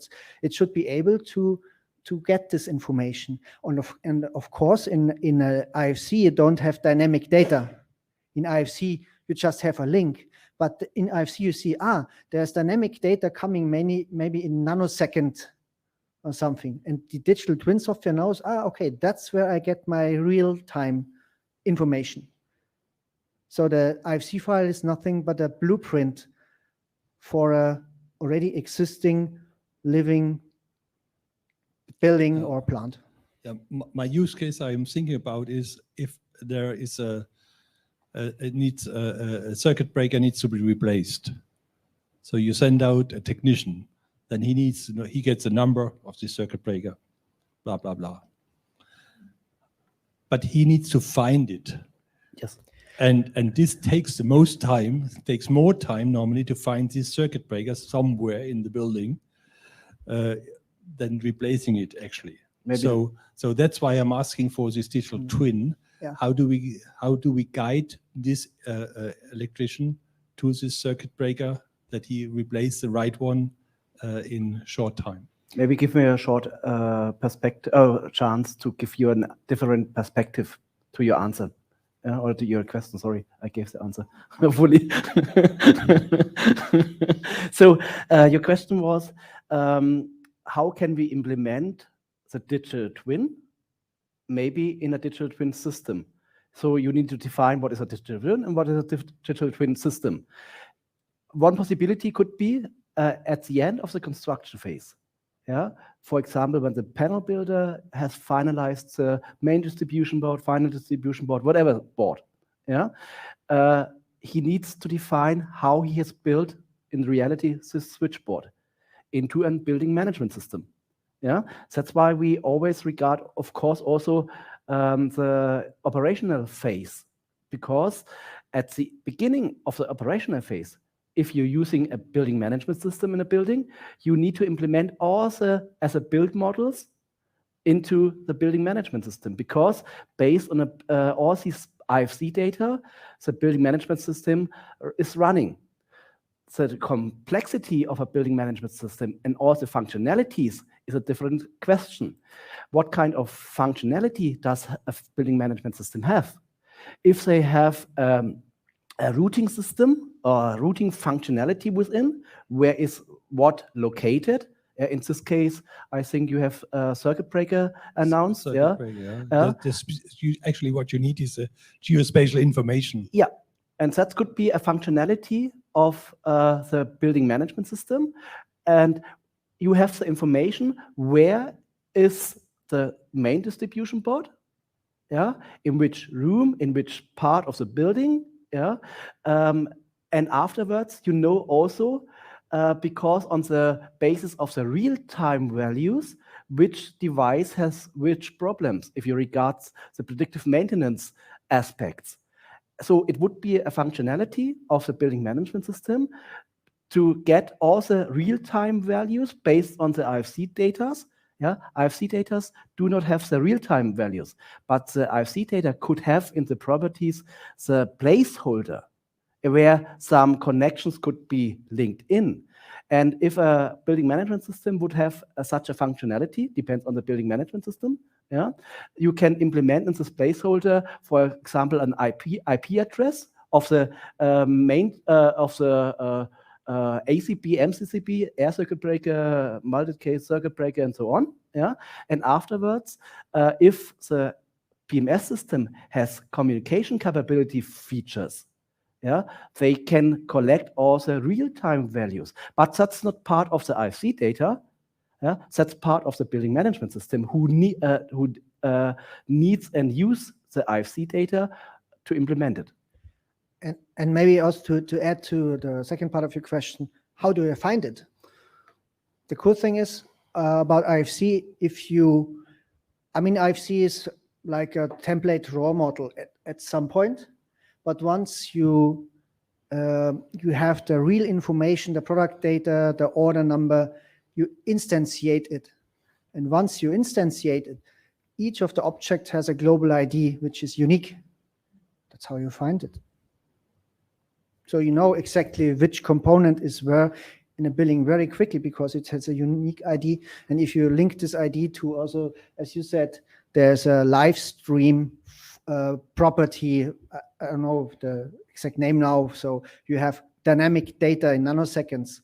it should be able to get this information. And of course, in a IFC, you don't have dynamic data. In IFC, you just have a link. But in IFC, you see, there's dynamic data coming maybe in nanosecond or something. And the digital twin software knows, okay, that's where I get my real-time information. So the IFC file is nothing but a blueprint for a already existing living building or plant. Yeah, my use case I'm thinking about is if there is a circuit breaker needs to be replaced. So you send out a technician, then he needs to know, he gets the number of the circuit breaker, blah, blah, blah. But he needs to find it. Yes. And this takes the most time, takes more time normally to find this circuit breaker somewhere in the building than replacing it actually. Maybe. So that's why I'm asking for this digital twin. Yeah. How do we guide this electrician to this circuit breaker that he replace the right one in short time? Maybe give me a short chance to give you a different perspective to your answer. Or to your question, sorry, I gave the answer fully. So your question was, how can we implement the digital twin, maybe in a digital twin system. So you need to define what is a digital twin and what is a digital twin system. One possibility could be at the end of the construction phase. Yeah, for example, when the panel builder has finalized the main distribution board, final distribution board, whatever board, yeah, he needs to define how he has built in reality this switchboard into a building management system. Yeah, that's why we always regard, of course, also the operational phase, because at the beginning of the operational phase, if you're using a building management system in a building, you need to implement all the as a build models into the building management system, because based on all these IFC data, the building management system is running. So the complexity of a building management system and all the functionalities is a different question. What kind of functionality does a building management system have? If they have a routing system or routing functionality within, where is what located? In this case, I think you have a circuit breaker announced. Circuit breaker, yeah. Actually, what you need is a geospatial information. Yeah, and that could be a functionality of the building management system. And you have the information, where is the main distribution board? Yeah, in which room, in which part of the building? Yeah, and afterwards, you know also, because on the basis of the real-time values, which device has which problems, if you regard the predictive maintenance aspects. So it would be a functionality of the building management system to get all the real-time values based on the IFC data. Yeah, IFC data do not have the real-time values, but the IFC data could have in the properties the placeholder, where some connections could be linked in. And if a building management system would have such a functionality, depends on the building management system, yeah, you can implement in this placeholder, for example, an IP address of the main of the ACB, MCCB, air circuit breaker, multi-case circuit breaker, and so on. Yeah, and afterwards, if the PMS system has communication capability features, yeah, they can collect all the real-time values, but that's not part of the IFC data. Yeah, that's part of the building management system who needs and use the IFC data to implement it. And maybe also to add to the second part of your question, how do you find it? The cool thing is about IFC, IFC is like a template raw model at some point, but once you have the real information, the product data, the order number, you instantiate it. And once you instantiate it, each of the objects has a global ID, which is unique. That's how you find it. So you know exactly which component is where in a building very quickly, because it has a unique ID. And if you link this ID to also, as you said, there's a live stream property, I don't know the exact name now, so you have dynamic data in nanoseconds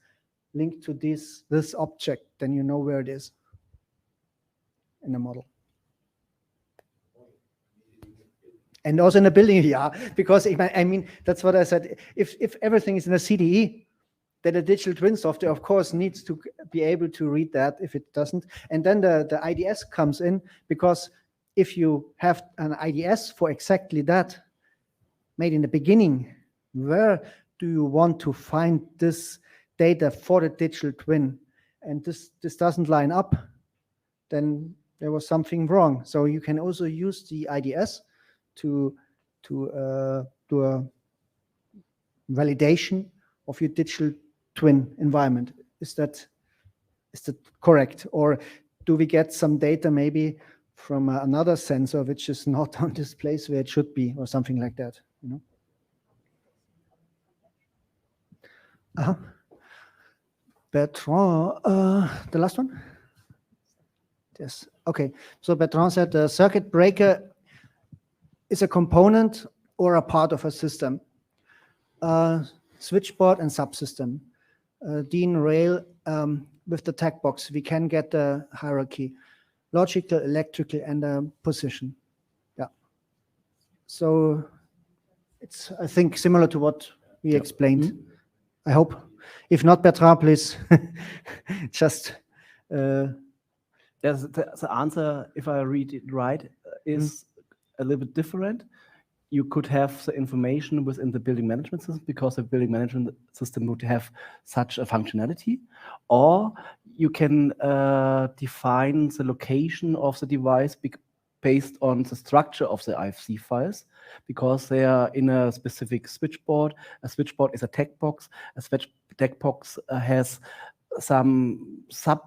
linked to this object, then you know where it is in the model. And also in the building, yeah, because I mean, that's what I said. If everything is in a CDE, then the digital twin software, of course, needs to be able to read that if it doesn't. And then the IDS comes in, because if you have an IDS for exactly that made in the beginning, where do you want to find this data for the digital twin? And this doesn't line up, then there was something wrong. So you can also use the IDS to do a validation of your digital twin environment. Is that correct? Or do we get some data maybe from another sensor which is not on this place where it should be, or something like that? You know? Bertrand, the last one? Yes. Okay. So Bertrand said the circuit breaker is a component or a part of a system. Switchboard and subsystem. Dean Rail with the tag box, we can get the hierarchy. logical, electrical, and position. Yeah. So it's, I think, similar to what we explained. I hope. If not, Bertrand, please just. The answer, if I read it right, is a little bit different. You could have the information within the building management system because the building management system would have such a functionality, or you can define the location of the device based on the structure of the IFC files, because they are in a specific switchboard. A switchboard is a tech box. A tech box has some sub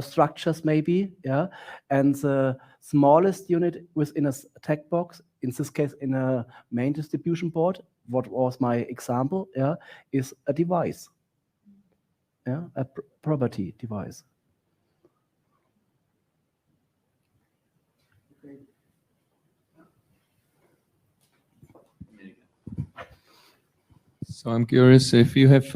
structures maybe, yeah, and the smallest unit within a tech box, in this case in a main distribution board, what was my example, yeah, is a device, yeah, a property device. So I'm curious if you have,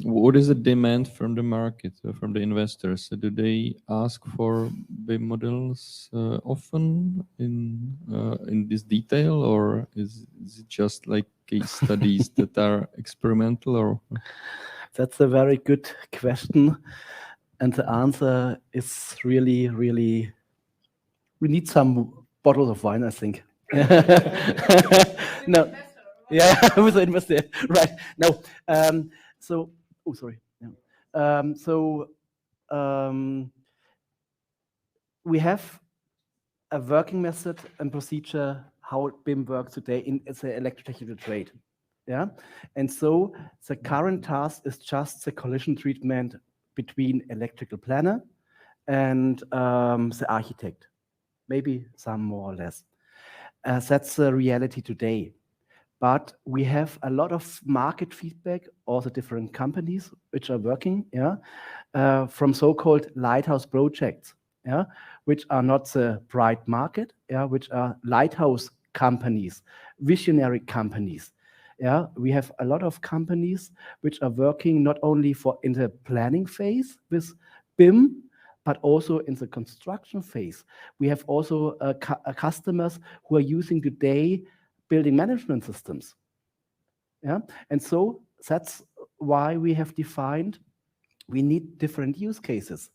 what is the demand from the market, from the investors? Do they ask for BIM models often in this detail, or is it just like case studies that are experimental? Or that's a very good question, and the answer is really, really. We need some bottles of wine, I think. No. Yeah, with the investor, right? No, so sorry. Yeah. We have a working method and procedure how BIM works today in the electrotechnical trade. Yeah, and so the current task is just the collision treatment between electrical planner and the architect, maybe some more or less. That's the reality today. But we have a lot of market feedback, also different companies which are working, yeah, from so-called lighthouse projects, yeah, which are not the bright market, yeah, which are lighthouse companies, visionary companies. Yeah, we have a lot of companies which are working not only in the planning phase with BIM, but also in the construction phase. We have also customers who are using today building management systems. Yeah, and so that's why we have defined we need different use cases.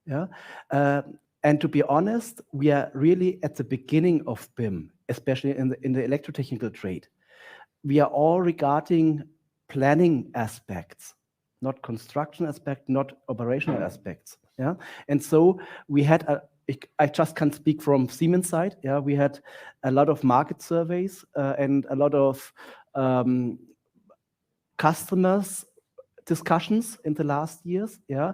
Yeah, and to be honest, we are really at the beginning of BIM, especially in the electrotechnical trade. We are all regarding planning aspects, not construction aspect, not operational aspects. Yeah, and so we had I just can't speak from Siemens side. Yeah, we had a lot of market surveys and a lot of customers discussions in the last years. Yeah,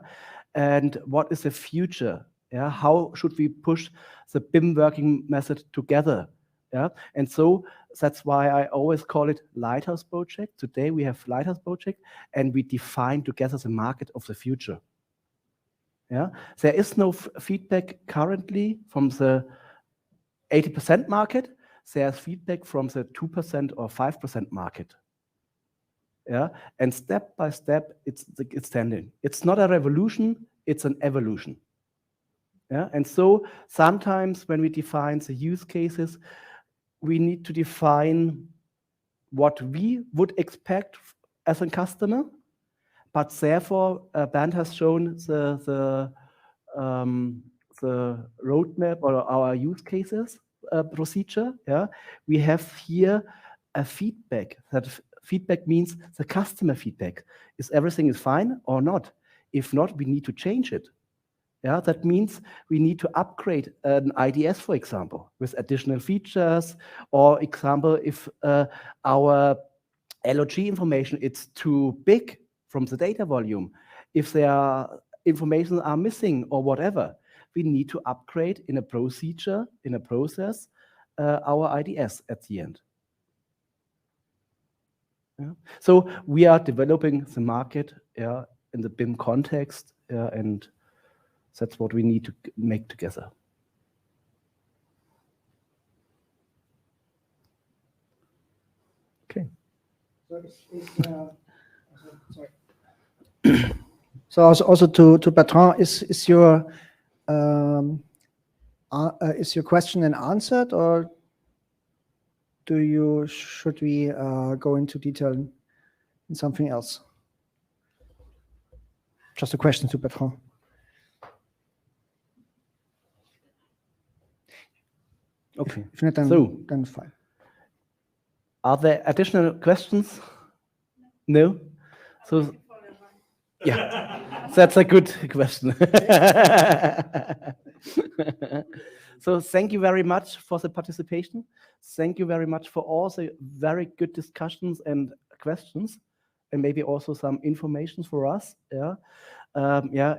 and what is the future? Yeah, how should we push the BIM working method together? Yeah, and so that's why I always call it lighthouse project. Today we have lighthouse project, and we define together the market of the future. Yeah, there is no feedback currently from the 80% market. There's feedback from the 2% or 5% market. Yeah, and step by step, it's extending. It's not a revolution; it's an evolution. Yeah, and so sometimes when we define the use cases, we need to define what we would expect as a customer. But therefore, Bernd has shown the roadmap or our use cases procedure. Yeah, we have here a feedback. That feedback means the customer feedback. Is everything fine or not? If not, we need to change it. Yeah, that means we need to upgrade an IDS, for example, with additional features. Or example, if our LOG information is too big from the data volume, if there are information are missing or whatever, we need to upgrade in a procedure, in a process, our IDS at the end. Yeah. So we are developing the market, yeah, in the BIM context, and that's what we need to make together. Okay. So also to Bertrand, is your is your question then answered, or should we go into detail in something else? Just a question to Bertrand. Okay. If not, So- then fine. Are there additional questions? No? So, yeah, that's a good question. So thank you very much for the participation. Thank you very much for all the very good discussions and questions, and maybe also some information for us. Yeah,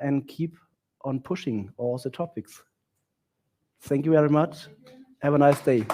and keep on pushing all the topics. Thank you very much. Have a nice day.